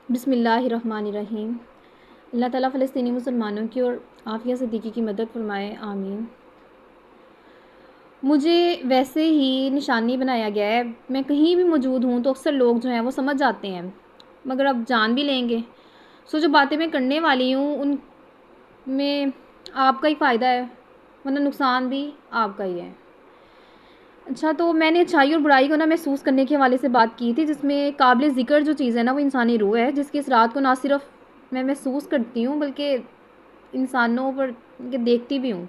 بسم اللہ الرحمن الرحیم۔ اللہ تعالیٰ فلسطینی مسلمانوں کی اور عافیہ صدیقی کی مدد فرمائے، آمین۔ مجھے ویسے ہی نشانی بنایا گیا ہے، میں کہیں بھی موجود ہوں تو اکثر لوگ جو ہیں وہ سمجھ جاتے ہیں، مگر اب جان بھی لیں گے۔ جو باتیں میں کرنے والی ہوں ان میں آپ کا ہی فائدہ ہے، ورنہ نقصان بھی آپ کا ہی ہے۔ اچھا، تو میں نے اچھائی اور برائی کو محسوس کرنے کے حوالے سے بات کی تھی، جس میں قابل ذکر جو چیز ہے نا وہ انسانی روح ہے، جس کے اثرات کو نہ صرف میں محسوس کرتی ہوں بلکہ انسانوں پر دیکھتی بھی ہوں۔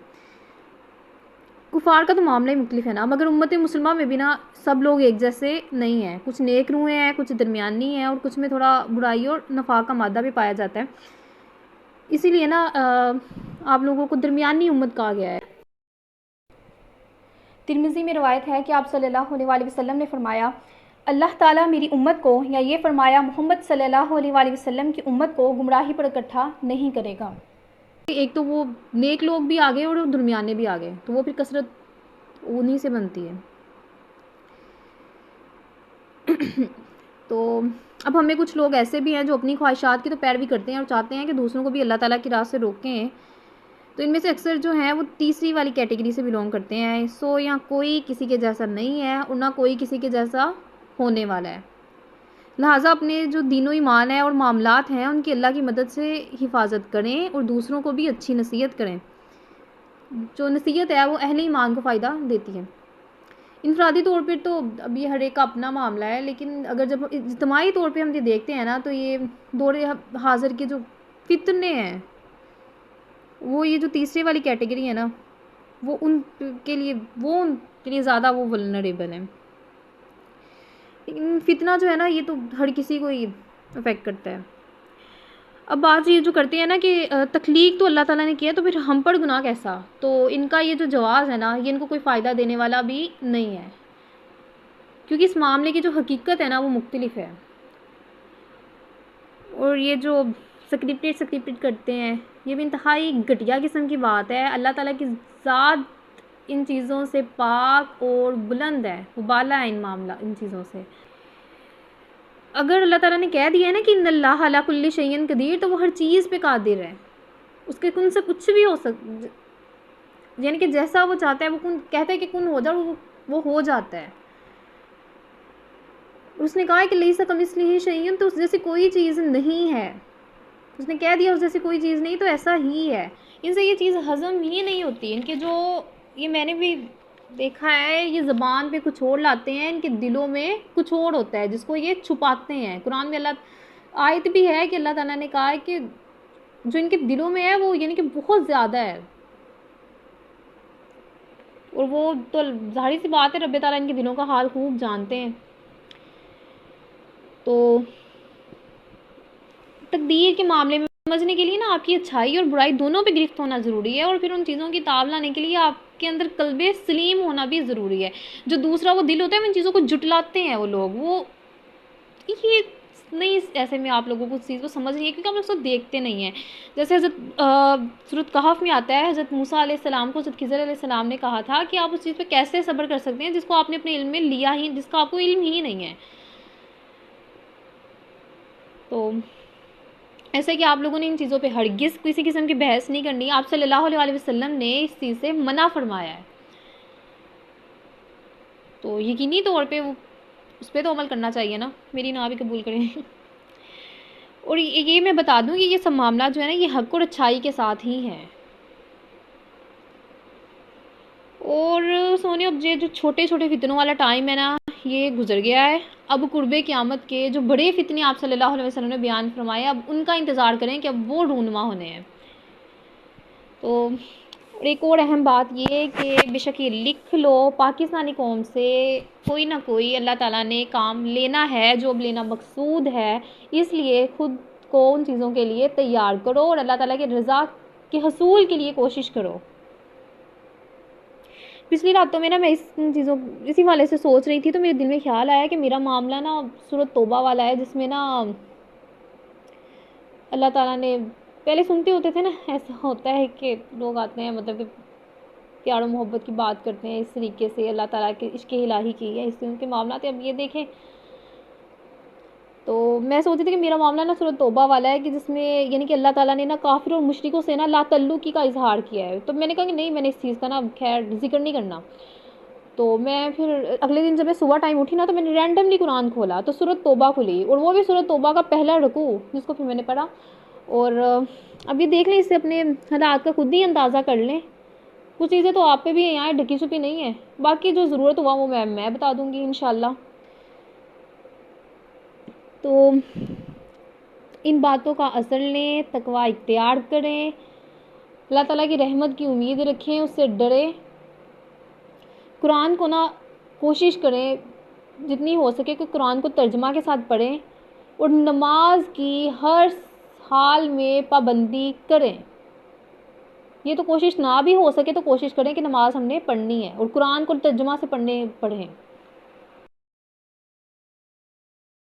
کفار کا تو معاملہ ہی مختلف ہے نا، مگر امت مسلمہ میں بھی نا سب لوگ ایک جیسے نہیں ہیں، کچھ نیک روحیں ہیں، کچھ درمیانی ہیں، اور کچھ میں تھوڑا برائی اور نفاق کا مادہ بھی پایا جاتا ہے۔ اسی لیے نا آپ لوگوں کو درمیانی امت کہا گیا ہے۔ ترمذی میں روایت ہے کہ آپ صلی اللہ علیہ وسلم نے فرمایا، اللہ تعالیٰ میری امت کو، یا یہ فرمایا محمد صلی اللہ علیہ وسلم کی امت کو گمراہی پر اکٹھا نہیں کرے گا۔ ایک تو وہ نیک لوگ بھی آگے اور درمیانے بھی آگے، تو وہ پھر کثرت انہی سے بنتی ہے۔ تو اب ہمیں کچھ لوگ ایسے بھی ہیں جو اپنی خواہشات کی تو پیروی کرتے ہیں اور چاہتے ہیں کہ دوسروں کو بھی اللہ تعالیٰ کی راہ سے روکیں، تو ان میں سے اکثر جو ہیں وہ تیسری والی کیٹیگری سے بلونگ کرتے ہیں۔ یہاں کوئی کسی کے جیسا نہیں ہے اور نہ کوئی کسی کے جیسا ہونے والا ہے، لہٰذا اپنے جو دین و ایمان ہے اور معاملات ہیں ان کی اللہ کی مدد سے حفاظت کریں اور دوسروں کو بھی اچھی نصیحت کریں۔ جو نصیحت ہے وہ اہل ایمان کو فائدہ دیتی ہے۔ انفرادی طور پر تو اب یہ ہر ایک کا اپنا معاملہ ہے، لیکن اگر جب اجتماعی طور پہ ہم یہ دیکھتے ہیں نا تو یہ دور حاضر کے جو فتنے ہیں، وہ یہ جو تیسرے والی کیٹیگری ہے نا وہ ان کے لیے زیادہ وہ ولنریبل ہیں۔ فتنہ جو ہے نا یہ تو ہر کسی کو ہی افیکٹ کرتا ہے۔ اب بات یہ جو کرتے ہیں نا کہ تخلیق تو اللہ تعالیٰ نے کیا تو پھر ہم پر گناہ کیسا، تو ان کا یہ جو جواز ہے نا یہ ان کو کوئی فائدہ دینے والا بھی نہیں ہے، کیونکہ اس معاملے کی جو حقیقت ہے نا وہ مختلف ہے، اور یہ جو سکرپٹڈ کرتے ہیں یہ بھی انتہائی گھٹیا قسم کی بات ہے۔ اللہ تعالیٰ کی ذات ان چیزوں سے پاک اور بلند ہے، وہ بالا ہے ان چیزوں سے۔ اگر اللہ تعالیٰ نے کہہ دیا ہے نا کہ ان اللہ علی کل شیء قدیر، تو وہ ہر چیز پہ قادر ہے، اس کے کن سے کچھ بھی ہو سکتا، یعنی کہ جیسا وہ چاہتا ہے وہ کہتا ہے کہ کن ہو جائے، وہ ہو جاتا ہے۔ اس نے کہا ہے کہ لیسا کمثلہ شیء، تو اس جیسی کوئی چیز نہیں ہے، اس نے کہہ دیا اس جیسی کوئی چیز نہیں تو ایسا ہی ہے۔ ان سے یہ چیز ہضم ہی نہیں ہوتی، ان کے جو یہ میں نے بھی دیکھا ہے، یہ زبان پہ کچھ اور لاتے ہیں، ان کے دلوں میں کچھ اور ہوتا ہے جس کو یہ چھپاتے ہیں۔ قرآن میں اللہ آیت بھی ہے کہ اللہ تعالیٰ نے کہا ہے کہ جو ان کے دلوں میں ہے وہ یعنی کہ بہت زیادہ ہے، اور وہ تو ظاہری سی بات ہے رب تعالیٰ ان کے دلوں کا حال خوب جانتے ہیں۔ تو تقدیر کے معاملے میں سمجھنے کے لیے نا آپ کی اچھائی اور برائی دونوں پہ گرفت ہونا ضروری ہے، اور پھر ان چیزوں کی تاب لانے کے لیے آپ کے اندر قلب سلیم ہونا بھی ضروری ہے۔ جو دوسرا وہ دل ہوتا ہے وہ ان چیزوں کو جٹلاتے ہیں، وہ لوگ وہ یہ نہیں، ایسے میں آپ لوگوں کو اس چیز کو سمجھ نہیں ہے کیونکہ آپ لوگ اس کو دیکھتے نہیں ہیں۔ جیسے حضرت سورۃ کہف میں آتا ہے، حضرت موسیٰ علیہ السلام کو حضرت خضر علیہ السلام نے کہا تھا کہ آپ اس چیز پہ کیسے صبر کر سکتے ہیں جس کو آپ نے اپنے علم میں لیا ہی، جس کا آپ کو علم ہی نہیں ہے۔ تو ایسے کہ آپ لوگوں نے ان چیزوں پہ ہرگز کسی قسم کی بحث نہیں کرنی، آپ صلی اللہ علیہ وسلم نے اس چیز سے منع فرمایا ہے، تو یقینی طور پہ اس پہ تو عمل کرنا چاہیے نا، میری نا بھی قبول کریں۔ اور یہ میں بتا دوں کہ یہ سب معاملات جو ہے نا یہ حق اور اچھائی کے ساتھ ہی ہیں، اور سونے اب جو چھوٹے چھوٹے فتنوں والا ٹائم ہے نا یہ گزر گیا ہے، اب قرب قیامت کے جو بڑے فتنے آپ صلی اللہ علیہ وسلم نے بیان فرمائے اب ان کا انتظار کریں کہ اب وہ رونما ہونے ہیں۔ تو ایک اور اہم بات یہ کہ بے شک یہ لکھ لو، پاکستانی قوم سے کوئی نہ کوئی اللہ تعالیٰ نے کام لینا ہے، جو اب لینا مقصود ہے، اس لیے خود کو ان چیزوں کے لیے تیار کرو اور اللہ تعالیٰ کے رضا کے حصول کے لیے کوشش کرو۔ پچھلی راتوں میں نا میں اسی والے سے سوچ رہی تھی تو میرے دل میں خیال آیا کہ میرا معاملہ نا سورۃ توبہ والا ہے، جس میں نا اللہ تعالیٰ نے پہلے سنتے ہوتے تھے نا، ایسا ہوتا ہے کہ لوگ آتے ہیں مطلب کہ پیار و محبت کی بات کرتے ہیں اس طریقے سے اللہ تعالیٰ کے عشق الہی کی ہے، اس سے ان کے معاملات ہیں۔ اب یہ دیکھیں تو میں سوچی تھی کہ میرا معاملہ نا سورۃ توبہ والا ہے، کہ جس میں یعنی کہ اللہ تعالیٰ نے نا کافر اور مشرکوں سے نا لا تعلقی کا اظہار کیا ہے. تو میں نے کہا کہ نہیں، میں نے اس چیز کا نا خیر ذکر نہیں کرنا. تو میں پھر اگلے دن جب میں صبح ٹائم اٹھی نا، تو میں نے رینڈملی قرآن کھولا تو سورۃ توبہ کھلی، اور وہ بھی سورۃ توبہ کا پہلا رکوع جس کو پھر میں نے پڑھا. اور اب یہ دیکھ لیں، اس سے اپنے حالات کا خود ہی اندازہ کر لیں. کچھ چیزیں تو آپ پہ بھی ہیں، ڈھکی چھپی نہیں ہے. باقی جو ضرورت ہوا وہ میں بتا دوں گی انشاءاللہ. تو ان باتوں کا اثر لیں، تقوی اختیار کریں، اللہ تعالیٰ کی رحمت کی امید رکھیں، اس سے ڈریں. قرآن کو نا کوشش کریں جتنی ہو سکے کہ قرآن کو ترجمہ کے ساتھ پڑھیں، اور نماز کی ہر حال میں پابندی کریں. یہ تو کوشش نہ بھی ہو سکے تو کوشش کریں کہ نماز ہم نے پڑھنی ہے، اور قرآن کو ترجمہ سے پڑھیں.